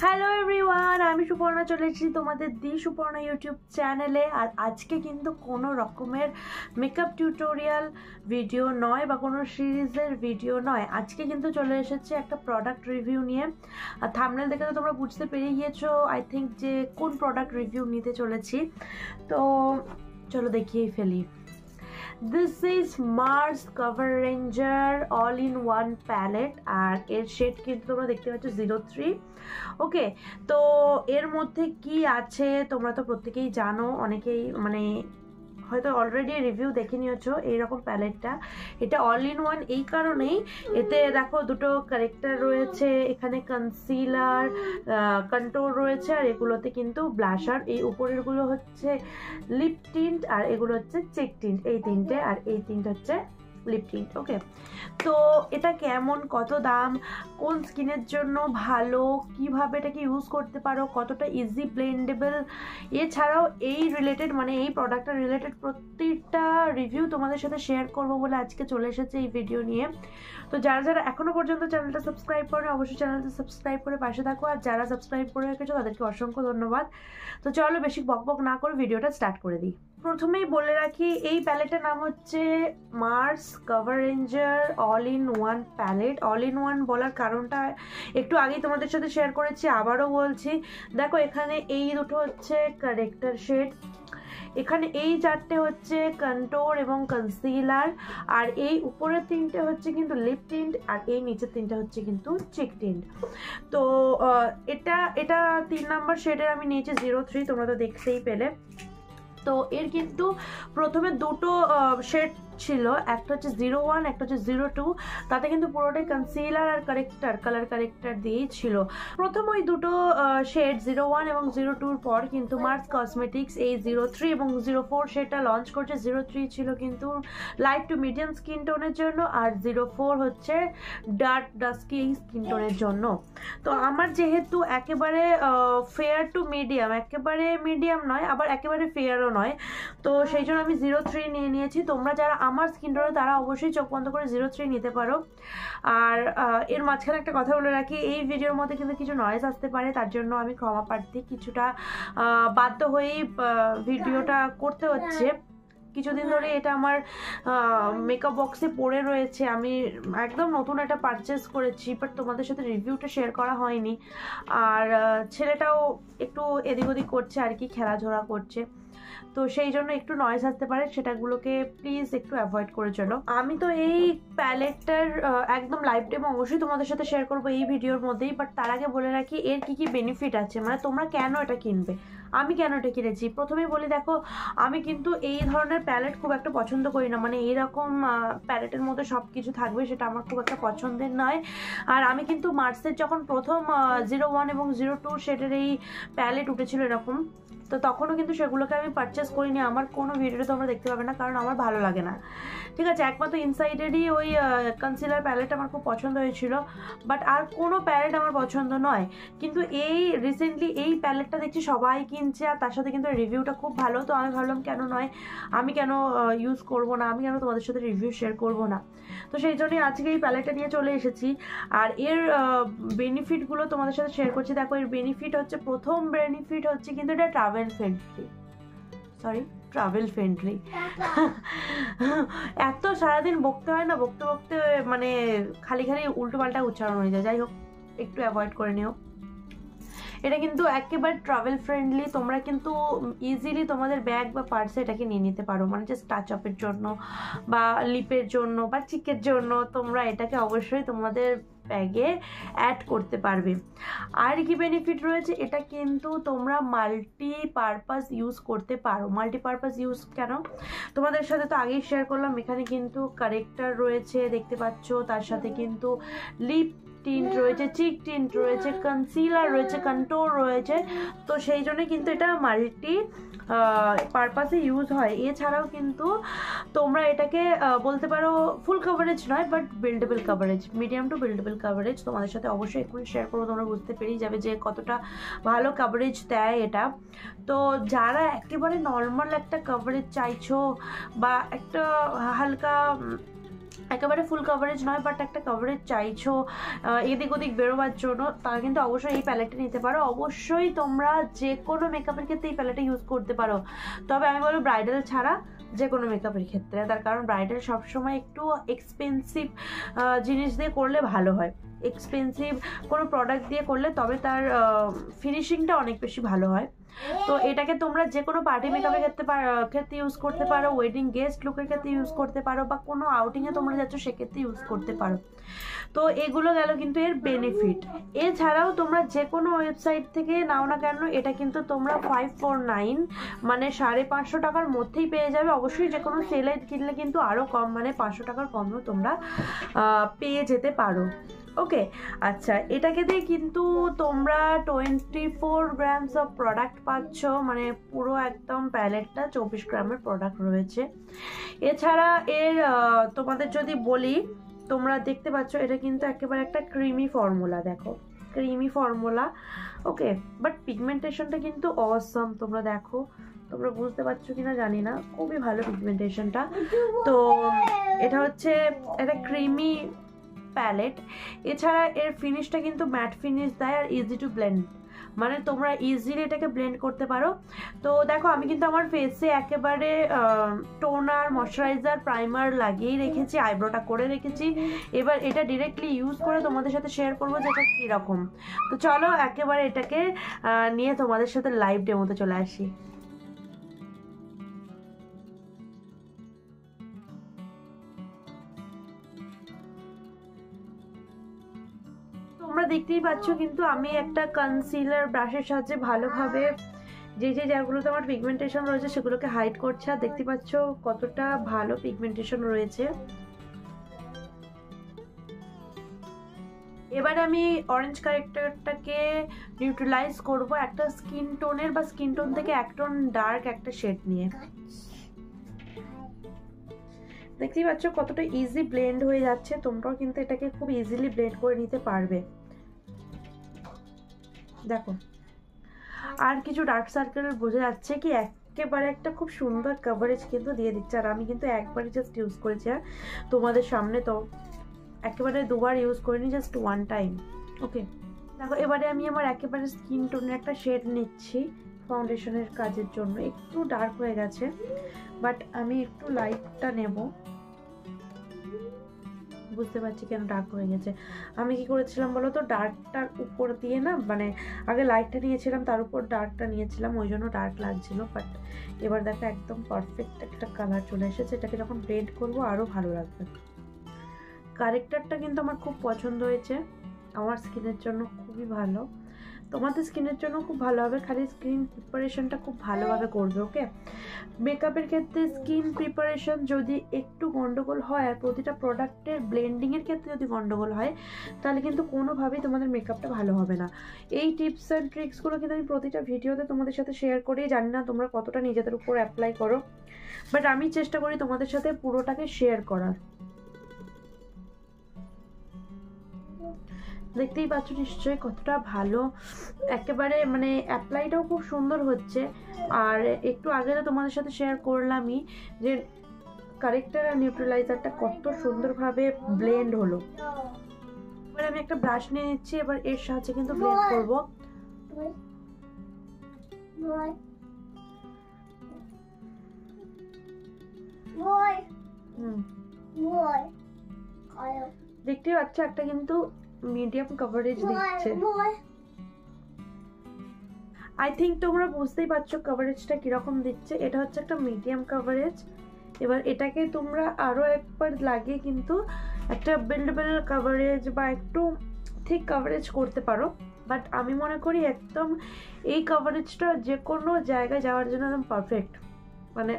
Hello everyone, আমি সুপর্ণা চলে এসেছি তোমাদের দি সুপর্ণা ইউটিউব চ্যানেলে। আর আজকে কিন্তু কোনো রকমের মেকআপ টিউটোরিয়াল ভিডিও নয় বা কোনো সিরিজের ভিডিও নয়। আজকে কিন্তু চলে এসেছে একটা প্রোডাক্ট রিভিউ নিয়ে। আর থাম্বনেল দেখে তো তোমরা বুঝতে পেরে গিয়েছো আই থিঙ্ক যে কোন প্রোডাক্ট রিভিউ নিতে চলেছি। তো চলো দেখিয়েই ফেলি। This is Mars Cover Ranger all-in-one palette আর এর শেড কিন্তু তোমরা দেখতে পাচ্ছ 03। ওকে, তো এর মধ্যে কি আছে তোমরা তো প্রত্যেকেই জানো, অনেকেই মানে হয়তো অলরেডি রিভিউ দেখে নিয়েছো। এইরকম প্যালেটটা, এটা অল ইন ওয়ান এই কারণেই, এতে দেখো দুটো কারেক্টার রয়েছে, এখানে কনসিলার কন্ট্রোল রয়েছে, আর এগুলোতে কিন্তু ব্লাশার। এই উপরেরগুলো হচ্ছে লিপ টিন্ট, আর এগুলো হচ্ছে চেক টিন্ট, এই তিনটে, আর এই তিনটে হচ্ছে লিপ টিন্ট। ওকে, তো এটা কেমন, কত দাম, কোন স্কিনের জন্য ভালো, কিভাবে এটাকে ইউজ করতে পারো, কতটা ইজি ব্লেন্ডেবল, এছাড়াও এই রিলেটেড মানে এই প্রোডাক্টটা রিলেটেড প্রত্যেকটা রিভিউ তোমাদের সাথে শেয়ার করবো বলে আজকে চলে এসেছে এই ভিডিও নিয়ে। তো যারা যারা এখনো পর্যন্ত চ্যানেলটা সাবস্ক্রাইব করে অবশ্যই চ্যানেলটা সাবস্ক্রাইব করে পাশে থাকো, আর যারা সাবস্ক্রাইব করে রেখেছো তাদেরকে অসংখ্য ধন্যবাদ। তো চলো বেশি বকবক না করে ভিডিওটা স্টার্ট করে দিই। প্রথমেই বলে রাখি এই প্যালেটের নাম হচ্ছে Mars cover ranger all in one palette. All in one বলার কারণটা একটু আগেই তোমাদের সাথে শেয়ার করেছি, আবারও বলছি। দেখো এখানে এই দুটো হচ্ছে কারেক্টার শেড, এখানে এই চারটে হচ্ছে কন্ট্রোর এবং কনসিলার, আর এই উপরের তিনটে হচ্ছে কিন্তু লিপ টিন্ট, আর এই নিচের তিনটে হচ্ছে কিন্তু চেক টিন্ট। তো এটা 3 নাম্বার শেডের আমি নিয়েছি 03, তোমরা তো দেখতেই পেলে। তো এর কিন্তু প্রথমে দুটো শেড ছিল, একটা হচ্ছে 01, একটা হচ্ছে 02, তাতে কিন্তু পুরোটাই কনসিলার আর কালার কারেক্টার দিয়েই ছিল। প্রথম ওই দুটো শেড 01 এবং 02-র পর কিন্তু মার্স কসমেটিক্স এই 03 এবং 04 শেডটা লঞ্চ করছে। 03 ছিল কিন্তু লাইট টু মিডিয়াম স্কিন টোনের জন্য, আর 04 হচ্ছে ডার্ক ডাস্কি স্কিন টোনের জন্য। তো আমার যেহেতু একেবারে ফেয়ার টু মিডিয়াম, একেবারে মিডিয়াম নয় আবার একেবারে ফেয়ারও নয়, তো সেই জন্য আমি 03 নিয়ে নিয়েছি। তোমরা যারা আমার স্কিন টোনে তারা অবশ্যই চোখ বন্ধ করে 03 নিতে পারো। আর এর মাঝখানে একটা কথা বলে রাখি, এই ভিডিওর মধ্যে কিন্তু কিছু নয়েজ আসতে পারে, তার জন্য আমি ক্ষমা প্রার্থী। কিছুটা বাধ্য হয়েই ভিডিওটা করতে হচ্ছে। কিছুদিন ধরে এটা আমার মেকআপ বক্সে পড়ে রয়েছে, আমি একদম নতুন একটা পারচেস করেছি, বাট তোমাদের সাথে রিভিউটা শেয়ার করা হয়নি। আর ছেলেটাও একটু এদিক ওদিক করছে আর কি, খেলাধুলা করছে, তো সেই জন্য একটু নয়েজ আসতে পারে, সেটাগুলোকে প্লিজ একটু অ্যাভয়েড করে চলো। আমি তো এই প্যালেটটার একদম লাইভ ডেমো অবশ্যই তোমাদের সাথে শেয়ার করবো এই ভিডিওর মধ্যেই, বাট তার আগে বলে রাখি এর কি কি বেনিফিট আছে, মানে তোমরা কেন এটা কিনবে, আমি কেন এটা কিনেছি। প্রথমেই বলি, দেখো আমি কিন্তু এই ধরনের প্যালেট খুব একটা পছন্দ করি না, মানে এইরকম প্যালেটের মধ্যে সব কিছু থাকবে সেটা আমার খুব একটা পছন্দের নয়। আর আমি কিন্তু মার্সের যখন প্রথম 01 এবং 02 শেডের এই প্যালেট উঠেছিল এরকম, তো তখনও কিন্তু সেগুলোকে আমি পারচেস করিনি। আমার কোনো ভিডিওতে তোমরা দেখতে পাবে না, কারণ আমার ভালো লাগে না, ঠিক আছে। একমাত্র ইনসাইডেরই ওই কনসিলার প্যালেট আমার খুব পছন্দ হয়েছিল, বাট আর কোনো প্যালেট আমার পছন্দ নয়। কিন্তু এই রিসেন্টলি এই প্যালেটটা দেখছি সবাই কিনছে, আর তার সাথে কিন্তু রিভিউটা খুব ভালো, তো আমি ভাবলাম কেন নয়, আমি কেন ইউজ করব না, আমি কেন তোমাদের সাথে রিভিউ শেয়ার করব না। তো সেই জন্যই আজকে এই প্যালেটটা নিয়ে চলে এসেছি, আর এর বেনিফিটগুলো তোমাদের সাথে শেয়ার করছি। দেখো এর বেনিফিট হচ্ছে, প্রথম বেনিফিট হচ্ছে কিন্তু এটা ট্রাভেল ফ্রেন্ডলি। এত সারাদিন বকতে হয় না, বকতে বকতে মানে খালি উল্টো পাল্টা উচ্চারণ হয়ে যায়, যাই হোক একটু অ্যাভয়েড করে নিও। এটা কিন্তু একেবারে ট্রাভেল ফ্রেন্ডলি, তোমরা কিন্তু ইজিলি তোমাদের ব্যাগ বা পার্সে এটাকে নিয়ে নিতে পারো, মানে জাস্ট টাচ আপের জন্য বা লিপের জন্য বা চিকের জন্য তোমরা এটাকে অবশ্যই তোমাদের ব্যাগে অ্যাড করতে পারবে। আর কি বেনিফিট রয়েছে, এটা কিন্তু তোমরা মাল্টিপারপাস ইউজ করতে পারো। মাল্টিপারপাস ইউজ কেন, তোমাদের সাথে তো আগেই শেয়ার করলাম, এখানে কিন্তু কারেক্টার রয়েছে দেখতে পাচ্ছ, তার সাথে কিন্তু লিপ টিন্ট রয়েছে, চিক টিন্ট রয়েছে, কনসিলার রয়েছে, কন্ট্রোর রয়েছে, তো সেই জন্য কিন্তু এটা মাল্টি পারপাসে ইউজ হয়। এছাড়াও কিন্তু তোমরা এটাকে বলতে পারো ফুল কভারেজ নয়, but buildable coverage, medium to buildable coverage. তোমাদের সাথে অবশ্যই একটু শেয়ার করবো, তোমরা বুঝতে পেরেই যাবে যে কতটা ভালো কভারেজ দেয় এটা। তো যারা একেবারে নর্মাল একটা কভারেজ চাইছো বা একটা হালকা একেবারে ফুল কভারেজ নয়, বাট একটা কভারেজ চাইছো এদিক ওদিক বেরোবার জন্য, তারা কিন্তু অবশ্যই এই প্যালেটটা নিতে পারো। অবশ্যই তোমরা যে কোনো মেকআপের ক্ষেত্রে এই প্যালেটটা ইউজ করতে পারো, তবে আমি বলবো ব্রাইডাল ছাড়া যে কোনো মেকআপের ক্ষেত্রে, তার কারণ ব্রাইডাল সবসময় একটু এক্সপেন্সিভ জিনিস দিয়ে করলে ভালো হয়, এক্সপেন্সিভ কোনো প্রোডাক্ট দিয়ে করলে তবে তার ফিনিশিংটা অনেক বেশি ভালো হয়। তো এটাকে তোমরা যে কোনো পার্টি মেকআপের ক্ষেত্রে ইউজ করতে পারো, ওয়েডিং গেস্ট লুকের ক্ষেত্রে ইউজ করতে পারো, বা কোনো আউটিংয়ে তোমরা যাচ্ছ সেক্ষেত্রে ইউজ করতে পারো। তো এগুলো গেল কিন্তু এর বেনিফিট। এছাড়াও তোমরা যে কোনো ওয়েবসাইট থেকে নাও না কেন, এটা কিন্তু তোমরা 549 মানে 550 টাকার মধ্যেই পেয়ে যাবে। অবশ্যই যে কোনো সেলে কিনলে কিন্তু আরও কম, মানে 500 টাকার কমেও তোমরা পেয়ে যেতে পারো। ওকে, আচ্ছা, এটাকে দিয়ে কিন্তু তোমরা 24 গ্রামস অফ প্রোডাক্ট পাচ্ছ, মানে পুরো একদম প্যালেটটা 24 গ্রামের প্রোডাক্ট রয়েছে। এছাড়া এর তোমাদের যদি বলি, তোমরা দেখতে পাচ্ছ এটা কিন্তু একেবারে একটা ক্রিমি ফর্মুলা, দেখো ক্রিমি ফর্মুলা। ওকে, বাট পিগমেন্টেশনটা কিন্তু অসম, তোমরা দেখো, তোমরা বুঝতে পারছো কিনা জানি না, খুবই ভালো পিগমেন্টেশনটা। তো এটা হচ্ছে একটা ক্রিমি প্যালেট। এছাড়া এর ফিনিশটা কিন্তু ম্যাট ফিনিশ দেয় আর ইজি টু ব্লেন্ড, মানে তোমরা ইজিলি এটাকে ব্লেন্ড করতে পারো। তো দেখো আমি কিন্তু আমার ফেসে একেবারে টোনার, ময়শ্চারাইজার, প্রাইমার লাগিয়েই রেখেছি, আইব্রোটা করে রেখেছি। এবার এটা ডিরেক্টলি ইউজ করে তোমাদের সাথে শেয়ার করবো যে এটা কীরকম। তো চলো একেবারে এটাকে নিয়ে তোমাদের সাথে লাইভ ডেমোতে চলে আসি। তোমরা দেখতেই পাচ্ছ কিন্তু আমি একটা কনসিলার ব্রাশের সাহায্যে ভালোভাবে যে জায়গাগুলোতে আমার পিগমেন্টেশন রয়েছে সেগুলোকে হাইড করছে, আর দেখতে পাচ্ছ কতটা ভালো পিগমেন্টেশন রয়েছে। এবার আমি অরেঞ্জ কারেক্টারটাকে নিউট্রালাইজ করব একটা স্কিন টোনের বা স্কিন টোন থেকে এক টোন ডার্ক একটা শেড নিয়ে। দেখতেই পাচ্ছ কতটা ইজি ব্লেন্ড হয়ে যাচ্ছে, তোমরাও কিন্তু এটাকে খুব ইজিলি ব্লেন্ড করে নিতে পারবে। দেখো আর কিছু ডার্ক সার্কেল বোঝা যাচ্ছে কি, একেবারে একটা খুব সুন্দর কভারেজ কিন্তু দিয়ে দিচ্ছে। আর আমি কিন্তু একবারই জাস্ট ইউজ করেছি, আর তোমাদের সামনে তো একেবারে দুবার ইউজ করিনি, জাস্ট ওয়ান টাইম। ওকে, দেখো এবারে আমি আমার একেবারে স্কিন টোনের একটা শেড নিচ্ছি ফাউন্ডেশনের কাজের জন্য। একটু ডার্ক হয়ে গেছে, বাট আমি একটু লাইটটা নেব। বুঝতে পারছি কেন ডার্ক হয়ে গেছে। আমি কি করেছিলাম বলো তো, ডার্কটার উপর দিয়ে না, মানে আগে লাইটটা নিয়েছিলাম তার উপর ডার্কটা নিয়েছিলাম, ওই জন্য ডার্ক লাগছিল। বাট এবার দেখো একদম পারফেক্ট একটা কালার চলে এসেছে, এটাকে যখন ব্লেন্ড করবো আরও ভালো লাগবে। কারেক্টারটা কিন্তু আমার খুব পছন্দ হয়েছে, আমার স্কিনের জন্য খুবই ভালো, তোমাদের স্কিনের জন্য খুব ভালো হবে, খালি স্কিন প্রিপারেশনটা খুব ভালোভাবে করবে। ওকে, মেকআপের ক্ষেত্রে স্কিন প্রিপারেশন যদি একটু গন্ডগোল হয় আর প্রতিটা প্রোডাক্টের ব্লেন্ডিংয়ের ক্ষেত্রে যদি গন্ডগোল হয়, তাহলে কিন্তু কোনোভাবেই তোমাদের মেকআপটা ভালো হবে না। এই টিপস অ্যান্ড ট্রিক্সগুলো কিন্তু আমি প্রতিটা ভিডিওতে তোমাদের সাথে শেয়ার করি, জানি না তোমরা কতটা নিজেদের উপর অ্যাপ্লাই করো, বাট আমি চেষ্টা করি তোমাদের সাথে পুরোটাকে শেয়ার করার। দেখতেই পাচ্ছ নিশ্চয়ই কতটা ভালো, একেবারে মানে অ্যাপ্লাইটাও খুব সুন্দর হচ্ছে। আর একটু আগে তো তোমাদের সাথে শেয়ার করলামই যে কারেক্টার আর নিউট্রালাইজারটা কত সুন্দরভাবে ব্লেন্ড হলো। এবার আমি একটা ব্রাশ নিয়ে নিচ্ছি, এবার এর সাহায্যে কিন্তু ব্লেন্ড করবো। দেখতেই পাচ্ছ একটা কিন্তু মিডিয়াম কভারেজ দিচ্ছে। আই থিঙ্ক তোমরা বুঝতেই পারছো কভারেজটা কিরকম দিচ্ছে, এটা হচ্ছে একটা মিডিয়াম কভারেজ। এবার এটাকে তোমরা আরও একবার লাগিয়ে কিন্তু একটা বিল্ডেবল কভারেজ বা একটু ঠিক কভারেজ করতে পারো, বাট আমি মনে করি একদম এই কভারেজটা যে কোনো জায়গায় যাওয়ার জন্য একদম পারফেক্ট, মানে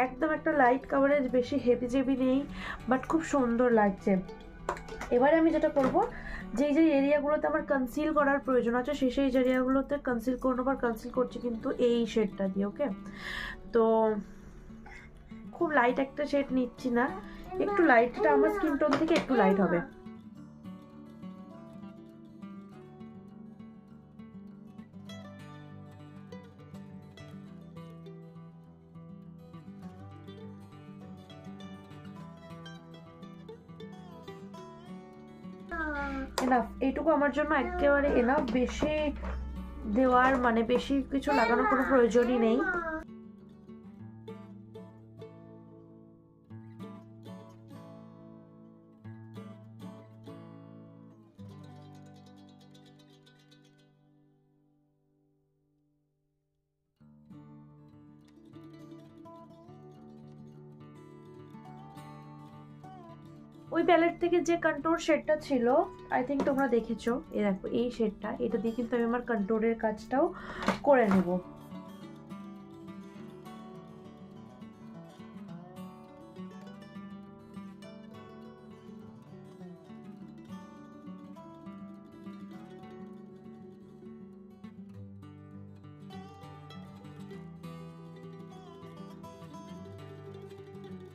একদম একটা লাইট কভারেজ, বেশি হেভি জেভি নেই, বাট খুব সুন্দর লাগছে। এবারে আমি যেটা করব, যেই এরিয়াগুলোতে আমার কনসিল করার প্রয়োজন আছে সেই এরিয়াগুলোতে কনসিল করে নেবার, কনসিল করছি কিন্তু এই শেডটা দিয়ে। ওকে, তো খুব লাইট একটা শেড নিচ্ছি না, একটু লাইটটা আমার স্কিন টোন থেকে একটু লাইট হবে। এনাফ, এইটুকু আমার জন্য একেবারে এনাফ, বেশি দেওয়ার মানে বেশি কিছু লাগানোর কোনো প্রয়োজনই নেই। ওই প্যালেট থেকে যে কন্ট্যুর শেডটা ছিল, আই থিঙ্ক তোমরা দেখেছো, এই দেখো এই শেডটা, এটা দিয়ে কিন্তু আমি আমার কন্ট্যুরের কাজটাও করে নেব।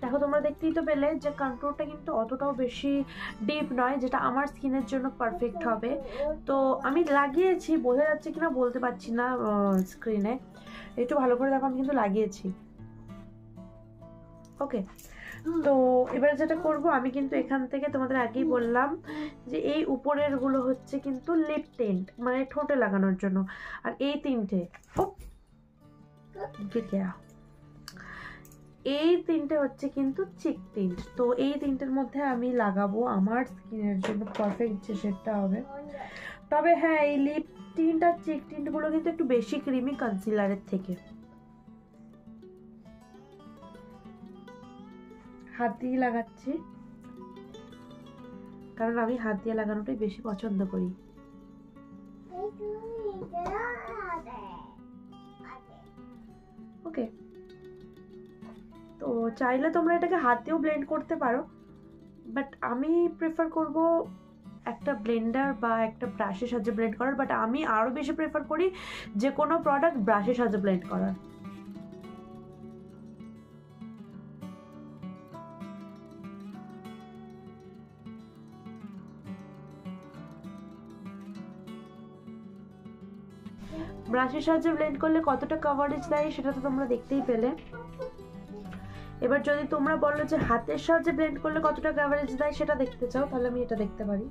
দেখো তোমরা দেখতেই তো পেলে যে কন্ট্যুরটা কিন্তু অতটাও বেশি ডিপ নয়, যেটা আমার স্কিনের জন্য পারফেক্ট হবে। তো আমি লাগিয়েছি, বোঝা যাচ্ছে কিনা বলতে পারছি না স্ক্রিনে, একটু ভালো করে দেখো আমি কিন্তু লাগিয়েছি। ওকে, তো এবার যেটা করব আমি কিন্তু এখান থেকে তোমাদের আগেই বললাম যে এই উপরের গুলো হচ্ছে কিন্তু লিপ টিন্ট, মানে ঠোঁটে লাগানোর জন্য, আর এই তিনটে এই তিনটে হচ্ছে কিন্তু চিক টিন্ট। তো এই তিনটের মধ্যে আমি লাগাবো আমার স্কিনের জন্য পারফেক্ট যে শেডটা হবে। তবে হ্যাঁ, এই লিপ টিন্ট আর চিক টিন্ট গুলো কিন্তু একটু বেশি ক্রিমি কনসিলারের থেকে। হাত দিয়ে লাগাচ্ছি, কারণ আমি হাত দিয়ে লাগানোটাই বেশি পছন্দ করি। ওকে, তো চাইলে তোমরা এটাকে হাতেও ব্লেন্ড করতে পারো, বাট আমি প্রেফার করব একটা ব্লেন্ডার বা একটা ব্রাশের সাহায্যে ব্লেন্ড করার। বাট আমি আরও বেশি প্রেফার করি যে কোনো প্রোডাক্ট ব্রাশের সাহায্যে ব্লেন্ড করার। ব্রাশের সাহায্যে ব্লেন্ড করলে কতটা কভারেজ দেয় সেটা তো তোমরা দেখতেই পেলে। এবার যদি তোমরা বলো যে হাতের সাহায্যে ব্লেন্ড করলে কতটা কভারেজ দেয় সেটা দেখতে চাও, তাহলে আমি এটা দেখতে পারি।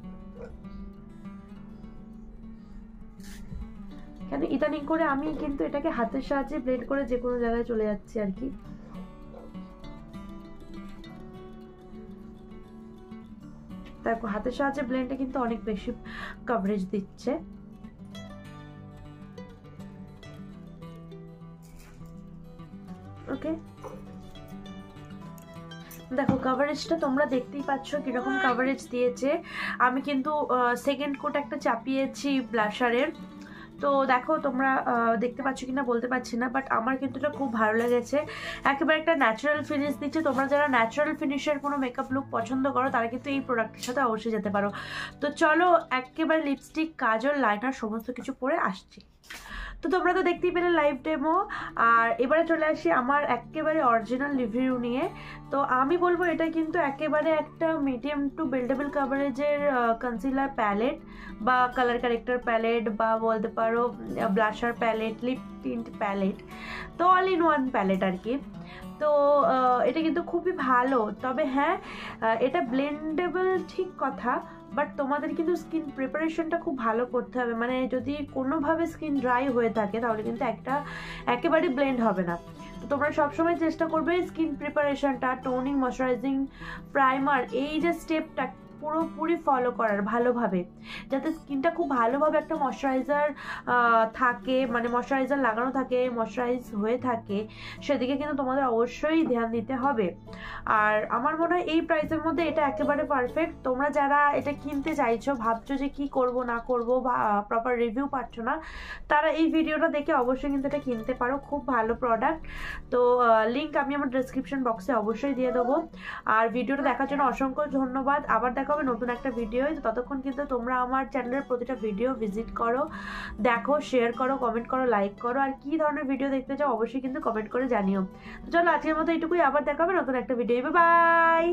কেন ইদানিং করে আমি কিন্তু এটাকে হাতের সাহায্যে ব্লেন্ড করে যে কোনো জায়গায় চলে যাচ্ছি আর কি। দেখো হাতের সাহায্যে ব্লেন্ডে কিন্তু অনেক বেশি কভারেজ দিচ্ছে। ওকে, দেখো কভারেজটা তোমরা দেখতেই পাচ্ছ কিরকম কভারেজ দিয়েছে। আমি কিন্তু সেকেন্ড কোট একটা চাপিয়েছি ব্লাশারের, তো দেখো তোমরা দেখতে পাচ্ছ কিনা বলতে পারছি না, বাট আমার কিন্তু এটা খুব ভালো লেগেছে। একেবারে একটা ন্যাচারাল ফিনিশ দিচ্ছে। তোমরা যারা ন্যাচারাল ফিনিশের কোনো মেকআপ লুক পছন্দ করো তারা কিন্তু এই প্রোডাক্টের সাথে অবশ্যই যেতে পারো। তো চলো একেবারে লিপস্টিক, কাজল, লাইনার সমস্ত কিছু পরে আসছি। তো তোমরা তো দেখতেই পেলে লাইভ ডেমো, আর এবারে চলে আসি আমার একেবারে অরিজিনাল রিভিউ নিয়ে। তো আমি বলবো এটা কিন্তু একেবারে একটা মিডিয়াম টু বিল্ডেবল কভারেজের কনসিলার প্যালেট বা কালার কারেক্টার প্যালেট বা বলতে পারো blusher palette, lip tint palette, তো অল ইন ওয়ান প্যালেট আর কি। তো এটা কিন্তু খুবই ভালো। তবে হ্যাঁ, এটা ব্লেন্ডেবল ঠিক কথা, বাট তোমাদের কিন্তু স্কিন প্রিপারেশনটা খুব ভালো করতে হবে। মানে যদি কোনোভাবে স্কিন ড্রাই হয়ে থাকে তাহলে কিন্তু একেবারে ব্লেন্ড হবে না। তো তোমরা সবসময় চেষ্টা করবে স্কিন প্রিপারেশনটা, টোনিং, ময়শ্চারাইজিং, প্রাইমার, এই যে স্টেপটা পুরোপুরি ফলো করার ভালোভাবে, যাতে স্কিনটা খুব ভালোভাবে একটা ময়শ্চারাইজার থাকে, মানে ময়শ্চারাইজার লাগানো থাকে, ময়শ্চারাইজ হয়ে থাকে, সেদিকে কিন্তু তোমাদের অবশ্যই ধ্যান দিতে হবে। আর আমার মনে হয় এই প্রাইসের মধ্যে এটা একেবারে পারফেক্ট। তোমরা যারা এটা কিনতে চাইছো, ভাবছো যে কি করব না করব বা প্রপার রিভিউ পাচ্ছ না, তারা এই ভিডিওটা দেখে অবশ্যই কিন্তু এটা কিনতে পারো। খুব ভালো প্রোডাক্ট। তো লিঙ্ক আমি আমার ডেসক্রিপশন বক্সে অবশ্যই দিয়ে দেবো। আর ভিডিওটা দেখার জন্য অসংখ্য ধন্যবাদ। আবার দেখা হবে নতুন একটা ভিডিও। তো ততক্ষণ কিন্তু তোমরা আমার চ্যানেলের প্রতিটা ভিডিও ভিজিট করো, দেখো, শেয়ার করো, কমেন্ট করো, লাইক করো, আর কি ধরনের ভিডিও দেখতে চাও অবশ্যই কিন্তু কমেন্ট করে জানিও। তো চলো আজকের মতো এইটুকুই, আবার দেখা হবে নতুন একটা ভিডিও। Bye bye.